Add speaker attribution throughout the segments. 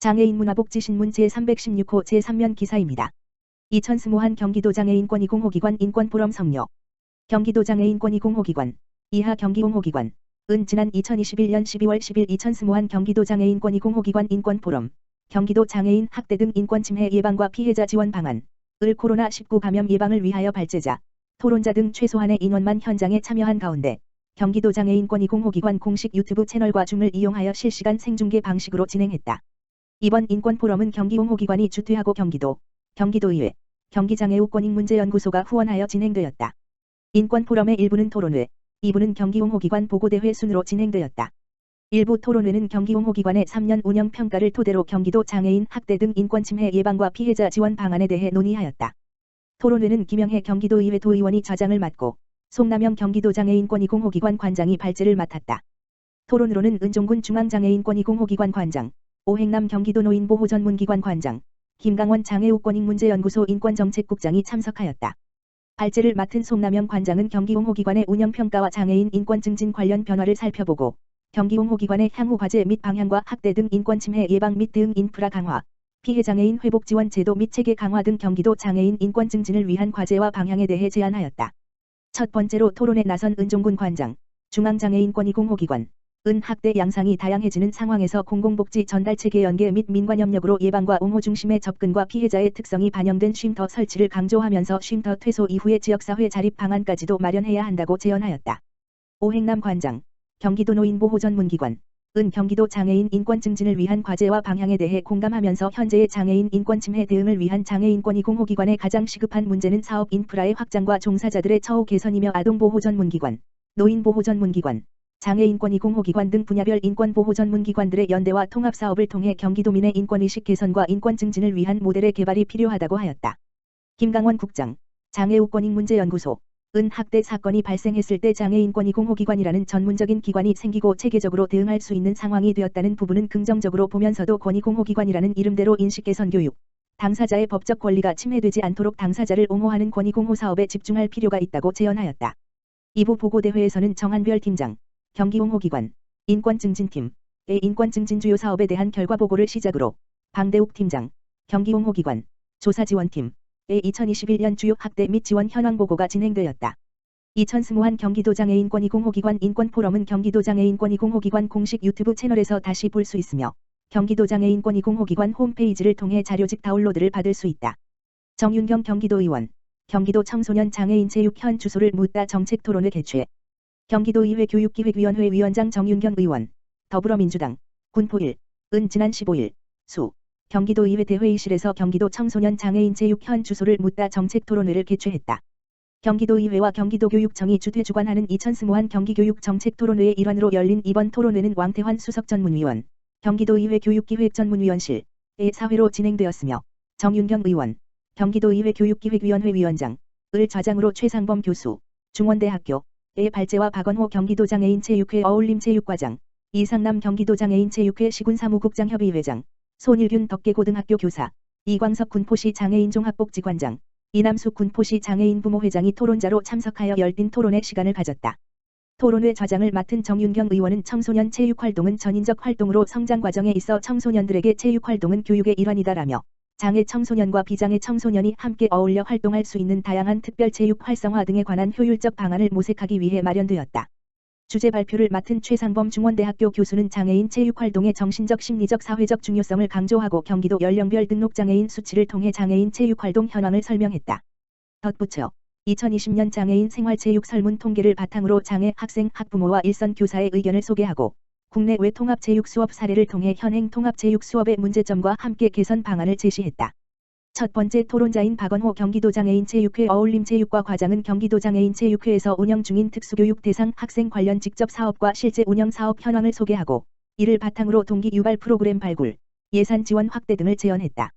Speaker 1: 장애인 문화복지신문 제316호 제3면 기사입니다. 2020한 경기도 장애인권익공호기관 인권포럼 성료. 경기도 장애인권익공호기관 이하 경기공호기관 은 지난 2021년 12월 10일 2020한 경기도 장애인권익공호기관 인권포럼 경기도 장애인 학대 등 인권침해 예방과 피해자 지원 방안을 코로나19 감염 예방을 위하여 발제자, 토론자 등 최소한의 인원만 현장에 참여한 가운데 경기도 장애인권익공호기관 공식 유튜브 채널과 줌을 이용하여 실시간 생중계 방식으로 진행했다. 이번 인권포럼은 경기공호기관이 주최하고 경기도의회, 경기장애우권익문제연구소가 후원하여 진행되었다. 인권포럼의 1부는 토론회, 2부는 경기공호기관 보고대회 순으로 진행되었다. 일부 토론회는 경기공호기관의 3년 운영평가를 토대로 경기도 장애인 학대 등 인권침해 예방과 피해자 지원 방안에 대해 논의하였다. 토론회는 김영혜 경기도의회 도의원이 좌장을 맡고 송남영 경기도 장애인권익공호기관 관장이 발제를 맡았다. 토론으로는 은종군 중앙장애인권익공호기관 관장, 오행남 경기도 노인보호전문기관 관장, 김강원 장애우권익문제연구소 인권정책국장이 참석하였다. 발제를 맡은 송남영 관장은 경기공호기관의 운영평가와 장애인 인권 증진 관련 변화를 살펴보고 경기공호기관의 향후 과제 및 방향과 학대 등 인권침해 예방 및 대응 인프라 강화, 피해장애인 회복지원 제도 및 체계 강화 등 경기도 장애인 인권 증진을 위한 과제와 방향에 대해 제안하였다. 첫 번째로 토론에 나선 은종군 관장, 중앙장애인권익공호기관 은 학대 양상이 다양해지는 상황에서 공공복지 전달체계 연계 및 민관협력으로 예방과 옹호 중심의 접근과 피해자의 특성이 반영된 쉼터 설치를 강조하면서 쉼터 퇴소 이후의 지역사회 자립 방안까지도 마련해야 한다고 제언하였다. 오행남 관장, 경기도 노인보호전문기관 은 경기도 장애인 인권 증진을 위한 과제와 방향에 대해 공감하면서 현재의 장애인 인권 침해 대응을 위한 장애인권익공호기관의 가장 시급한 문제는 사업 인프라의 확장과 종사자들의 처우 개선이며 아동보호전문기관, 노인보호전문기관, 장애인권익공호기관 등 분야별 인권보호전문기관들의 연대와 통합사업을 통해 경기도민의 인권의식 개선과 인권 증진을 위한 모델의 개발이 필요하다고 하였다. 김강원 국장, 장애우권익문제연구소 은 학대 사건이 발생했을 때 장애인권익공호기관이라는 전문적인 기관이 생기고 체계적으로 대응할 수 있는 상황이 되었다는 부분은 긍정적으로 보면서도 권익공호기관이라는 이름대로 인식개선 교육, 당사자의 법적 권리가 침해되지 않도록 당사자를 옹호하는 권익공호 사업에 집중할 필요가 있다고 제언하였다. 2부 보고대회에서는 정한별 팀장, 경기공호기관, 인권증진팀의 인권증진 주요 사업에 대한 결과보고를 시작으로 방대욱 팀장, 경기공호기관, 조사지원팀의 2021년 주요 학대 및 지원 현황보고가 진행되었다. 2020한 경기도 장애인권익공호기관 인권포럼은 경기도 장애인권익공호기관 공식 유튜브 채널에서 다시 볼 수 있으며 경기도 장애인권익공호기관 홈페이지를 통해 자료직 다운로드를 받을 수 있다. 정윤경 경기도의원, 경기도 청소년 장애인 체육 현 주소를 묻다 정책토론회 개최. 경기도의회 교육기획위원회 위원장 정윤경 의원, 더불어민주당, 군포1, 은 지난 15일, 수, 경기도의회 대회의실에서 경기도 청소년 장애인 체육 현 주소를 묻다 정책토론회를 개최했다. 경기도의회와 경기도교육청이 주최주관하는 2020한 경기교육정책토론회의 일환으로 열린 이번 토론회는 왕태환 수석전문위원, 경기도의회 교육기획전문위원실의 사회로 진행되었으며 정윤경 의원, 경기도의회 교육기획위원회 위원장, 을 좌장으로 최상범 교수, 중원대학교, 의 발제와 박원호 경기도 장애인 체육회 어울림체육과장, 이상남 경기도 장애인 체육회 시군사무국장 협의회장, 손일균 덕계고등학교 교사, 이광석 군포시 장애인 종합복지관장, 이남숙 군포시 장애인 부모회장이 토론자로 참석하여 열띤 토론의 시간을 가졌다. 토론회 좌장을 맡은 정윤경 의원은 청소년 체육활동은 전인적 활동으로 성장 과정에 있어 청소년들에게 체육활동은 교육의 일환이다라며 장애 청소년과 비장애 청소년이 함께 어울려 활동할 수 있는 다양한 특별체육 활성화 등에 관한 효율적 방안을 모색하기 위해 마련되었다. 주제 발표를 맡은 최상범 중원대학교 교수는 장애인 체육활동의 정신적 심리적 사회적 중요성을 강조하고 경기도 연령별 등록장애인 수치를 통해 장애인 체육활동 현황을 설명했다. 덧붙여 2020년 장애인 생활체육 설문 통계를 바탕으로 장애 학생 학부모와 일선 교사의 의견을 소개하고 국내외 통합체육 수업 사례를 통해 현행 통합체육 수업의 문제점과 함께 개선 방안을 제시했다. 첫 번째 토론자인 박원호 경기도 장애인체육회 어울림체육과 과장은 경기도 장애인체육회에서 운영 중인 특수교육 대상 학생 관련 직접 사업과 실제 운영 사업 현황을 소개하고 이를 바탕으로 동기 유발 프로그램 발굴, 예산 지원 확대 등을 제언했다.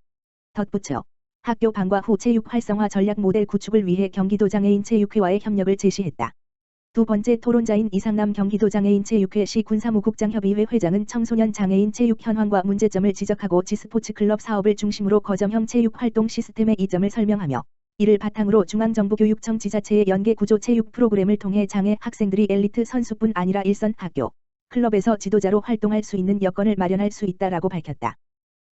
Speaker 1: 덧붙여 학교 방과 후 체육 활성화 전략 모델 구축을 위해 경기도 장애인체육회와의 협력을 제시했다. 두 번째 토론자인 이상남 경기도 장애인체육회 시군사무국장협의회 회장은 청소년 장애인 체육 현황과 문제점을 지적하고 지스포츠클럽 사업을 중심으로 거점형 체육 활동 시스템의 이점을 설명하며 이를 바탕으로 중앙정부교육청 지자체의 연계구조 체육 프로그램을 통해 장애 학생들이 엘리트 선수뿐 아니라 일선 학교, 클럽에서 지도자로 활동할 수 있는 여건을 마련할 수 있다라고 밝혔다.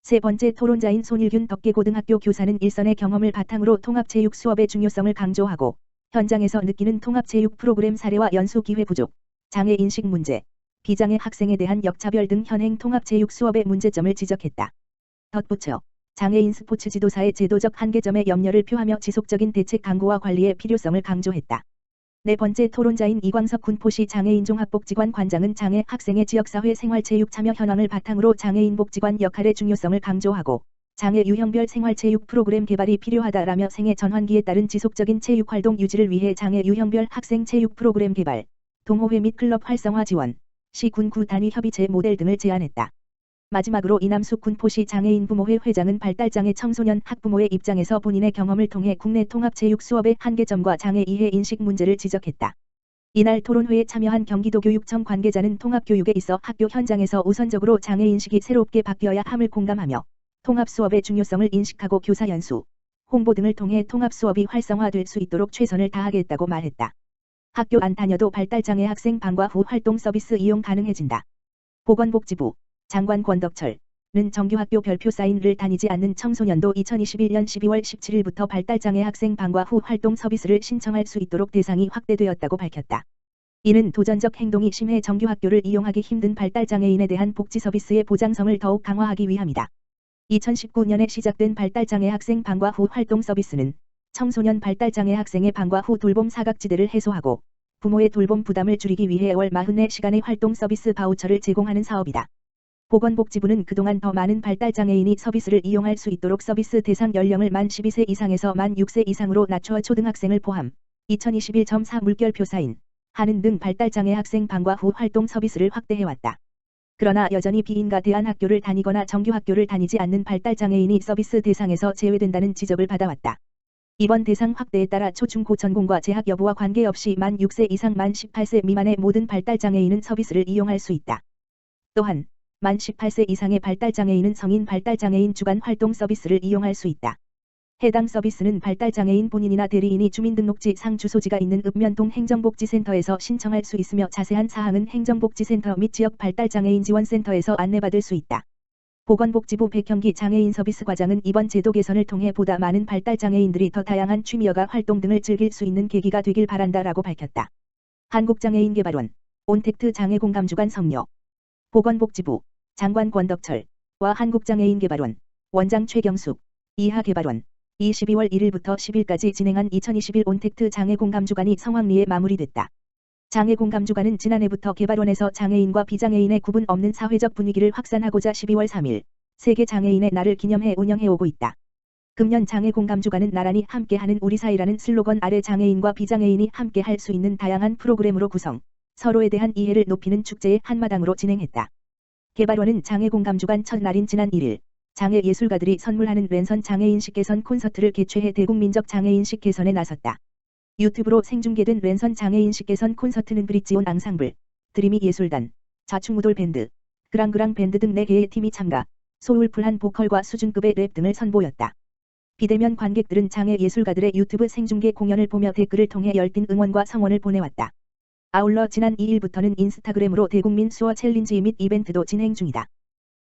Speaker 1: 세 번째 토론자인 손일균 덕계고등학교 교사는 일선의 경험을 바탕으로 통합체육 수업의 중요성을 강조하고 현장에서 느끼는 통합체육 프로그램 사례와 연수 기회 부족, 장애인식 문제, 비장애 학생에 대한 역차별 등 현행 통합체육 수업의 문제점을 지적했다. 덧붙여 장애인 스포츠 지도사의 제도적 한계점에 염려를 표하며 지속적인 대책 강구와 관리의 필요성을 강조했다. 네 번째 토론자인 이광석 군포시 장애인종합복지관 관장은 장애 학생의 지역사회 생활체육 참여 현황을 바탕으로 장애인 복지관 역할의 중요성을 강조하고 장애 유형별 생활체육 프로그램 개발이 필요하다라며 생애 전환기에 따른 지속적인 체육활동 유지를 위해 장애 유형별 학생 체육 프로그램 개발, 동호회 및 클럽 활성화 지원, 시 군구 단위 협의체 모델 등을 제안했다. 마지막으로 이남숙 군포시 장애인 부모회 회장은 발달장애 청소년 학부모의 입장에서 본인의 경험을 통해 국내 통합체육 수업의 한계점과 장애 이해 인식 문제를 지적했다. 이날 토론회에 참여한 경기도교육청 관계자는 통합교육에 있어 학교 현장에서 우선적으로 장애인식이 새롭게 바뀌어야 함을 공감하며 통합수업의 중요성을 인식하고 교사 연수, 홍보 등을 통해 통합수업이 활성화될 수 있도록 최선을 다하겠다고 말했다. 학교 안 다녀도 발달장애 학생 방과 후 활동 서비스 이용 가능해진다. 보건복지부 장관 권덕철은 정규학교 별표 사인을 다니지 않는 청소년도 2021년 12월 17일부터 발달장애 학생 방과 후 활동 서비스를 신청할 수 있도록 대상이 확대되었다고 밝혔다. 이는 도전적 행동이 심해 정규학교를 이용하기 힘든 발달장애인에 대한 복지 서비스의 보장성을 더욱 강화하기 위함이다. 2019년에 시작된 발달장애 학생 방과 후 활동 서비스는 청소년 발달장애 학생의 방과 후 돌봄 사각지대를 해소하고 부모의 돌봄 부담을 줄이기 위해 월 44시간의 활동 서비스 바우처를 제공하는 사업이다. 보건복지부는 그동안 더 많은 발달장애인이 서비스를 이용할 수 있도록 서비스 대상 연령을 만 12세 이상에서 만 6세 이상으로 낮춰 초등학생을 포함 2021.4 물결표 사인, 하는 등 발달장애 학생 방과 후 활동 서비스를 확대해왔다. 그러나 여전히 비인가 대안학교를 다니거나 정규학교를 다니지 않는 발달장애인이 서비스 대상에서 제외된다는 지적을 받아왔다. 이번 대상 확대에 따라 초중고 전공과 재학 여부와 관계없이 만 6세 이상 만 18세 미만의 모든 발달장애인은 서비스를 이용할 수 있다. 또한 만 18세 이상의 발달장애인은 성인 발달장애인 주간 활동 서비스를 이용할 수 있다. 해당 서비스는 발달장애인 본인이나 대리인이 주민등록지 상 주소지가 있는 읍면동 행정복지센터에서 신청할 수 있으며 자세한 사항은 행정복지센터 및 지역 발달장애인 지원센터에서 안내받을 수 있다. 보건복지부 백형기 장애인 서비스 과장은 이번 제도 개선을 통해 보다 많은 발달장애인들이 더 다양한 취미여가 활동 등을 즐길 수 있는 계기가 되길 바란다라고 밝혔다. 한국장애인개발원, 온택트 장애공감주간 성료, 보건복지부 장관 권덕철과 한국장애인개발원 원장 최경숙, 이하개발원 12월 1일부터 10일까지 진행한 2021 온택트 장애공감주간이 성황리에 마무리됐다. 장애공감주간은 지난해부터 개발원에서 장애인과 비장애인의 구분 없는 사회적 분위기를 확산하고자 12월 3일 세계 장애인의 날을 기념해 운영해오고 있다. 금년 장애공감주간은 나란히 함께하는 우리 사이라는 슬로건 아래 장애인과 비장애인이 함께 할 수 있는 다양한 프로그램으로 구성, 서로에 대한 이해를 높이는 축제의 한마당으로 진행했다. 개발원은 장애공감주간 첫날인 지난 1일 장애예술가들이 선물하는 랜선 장애인식 개선 콘서트를 개최해 대국민적 장애인식 개선에 나섰다. 유튜브로 생중계된 랜선 장애인식 개선 콘서트는 브릿지온 앙상블, 드리미 예술단, 자충무돌 밴드, 그랑그랑 밴드 등 4개의 팀이 참가, 소울풀한 보컬과 수준급의 랩 등을 선보였다. 비대면 관객들은 장애예술가들의 유튜브 생중계 공연을 보며 댓글을 통해 열띤 응원과 성원을 보내왔다. 아울러 지난 2일부터는 인스타그램으로 대국민 수어 챌린지 및 이벤트도 진행 중이다.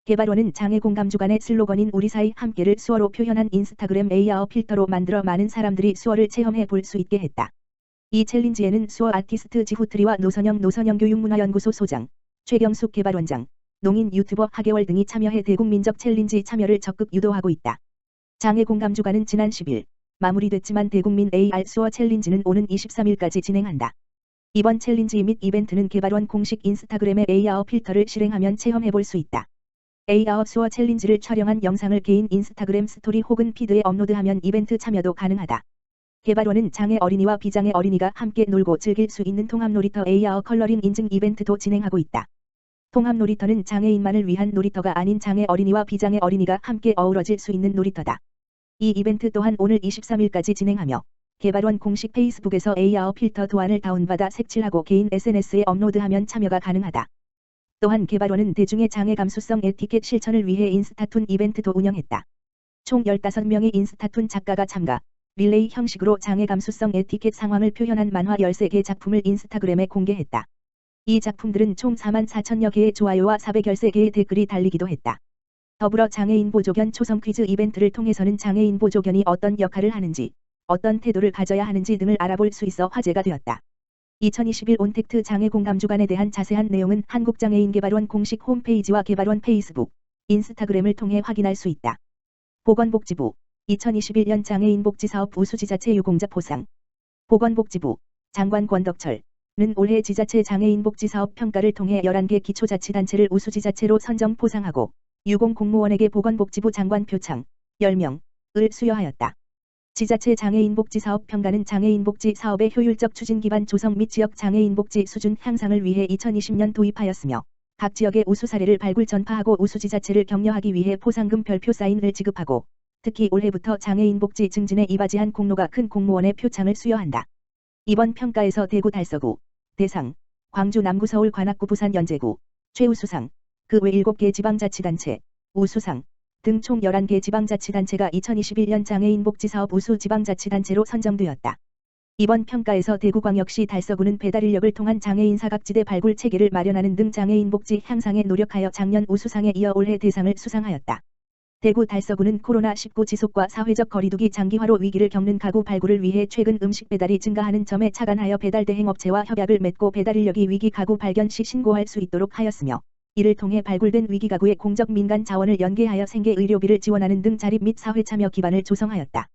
Speaker 1: 개발원은 장애공감주간의 슬로건인 우리 사이 함께를 수어로 표현한 인스타그램 AR 필터로 만들어 많은 사람들이 수어를 체험해 볼 수 있게 했다. 이 챌린지에는 수어 아티스트 지후트리와 노선영 교육문화연구소 소장, 최경숙 개발원장, 농인 유튜버 하계월 등이 참여해 대국민적 챌린지 참여를 적극 유도하고 있다. 장애공감주간은 지난 10일 마무리됐지만 대국민 AR 수어 챌린지는 오는 23일까지 진행한다. 이번 챌린지 및 이벤트는 개발원 공식 인스타그램에 AR 필터를 실행하면 체험해 볼 수 있다. AR 수어 챌린지를 촬영한 영상을 개인 인스타그램 스토리 혹은 피드에 업로드하면 이벤트 참여도 가능하다. 개발원은 장애 어린이와 비장애 어린이가 함께 놀고 즐길 수 있는 통합 놀이터 AR 컬러링 인증 이벤트도 진행하고 있다. 통합 놀이터는 장애인만을 위한 놀이터가 아닌 장애 어린이와 비장애 어린이가 함께 어우러질 수 있는 놀이터다. 이 이벤트 또한 오늘 23일까지 진행하며 개발원 공식 페이스북에서 AR 필터 도안을 다운받아 색칠하고 개인 SNS에 업로드하면 참여가 가능하다. 또한 개발원은 대중의 장애 감수성 에티켓 실천을 위해 인스타툰 이벤트도 운영했다. 총 15명의 인스타툰 작가가 참가, 릴레이 형식으로 장애 감수성 에티켓 상황을 표현한 만화 13개 작품을 인스타그램에 공개했다. 이 작품들은 총 44,000여 개의 좋아요와 413개의 댓글이 달리기도 했다. 더불어 장애인 보조견 초성 퀴즈 이벤트를 통해서는 장애인 보조견이 어떤 역할을 하는지, 어떤 태도를 가져야 하는지 등을 알아볼 수 있어 화제가 되었다. 2021 온택트 장애 공감 주간에 대한 자세한 내용은 한국장애인개발원 공식 홈페이지와 개발원 페이스북, 인스타그램을 통해 확인할 수 있다. 보건복지부 2021년 장애인복지사업 우수지자체 유공자 포상. 보건복지부 장관 권덕철은 올해 지자체 장애인복지사업 평가를 통해 11개 기초자치단체를 우수지자체로 선정 포상하고 유공 공무원에게 보건복지부 장관 표창 10명을 수여하였다. 지자체 장애인복지사업 평가는 장애인복지 사업의 효율적 추진 기반 조성 및 지역 장애인복지 수준 향상을 위해 2020년 도입하였으며 각 지역의 우수 사례를 발굴 전파하고 우수지자체를 격려하기 위해 포상금 별표 사인을 지급하고 특히 올해부터 장애인복지 증진에 이바지한 공로가 큰 공무원의 표창을 수여한다. 이번 평가에서 대구 달서구, 대상, 광주 남구 서울 관악구 부산 연제구, 최우수상, 그 외 7개 지방자치단체, 우수상 등 총 11개 지방자치단체가 2021년 장애인복지사업 우수지방자치단체로 선정되었다. 이번 평가에서 대구광역시 달서구는 배달 인력을 통한 장애인 사각지대 발굴 체계를 마련하는 등 장애인복지 향상에 노력하여 작년 우수상에 이어 올해 대상을 수상하였다. 대구 달서구는 코로나19 지속과 사회적 거리두기 장기화로 위기를 겪는 가구 발굴을 위해 최근 음식 배달이 증가하는 점에 착안하여 배달 대행업체와 협약을 맺고 배달 인력이 위기 가구 발견 시 신고할 수 있도록 하였으며 이를 통해 발굴된 위기 가구의 공적 민간 자원을 연계하여 생계 의료비를 지원하는 등 자립 및 사회 참여 기반을 조성하였다.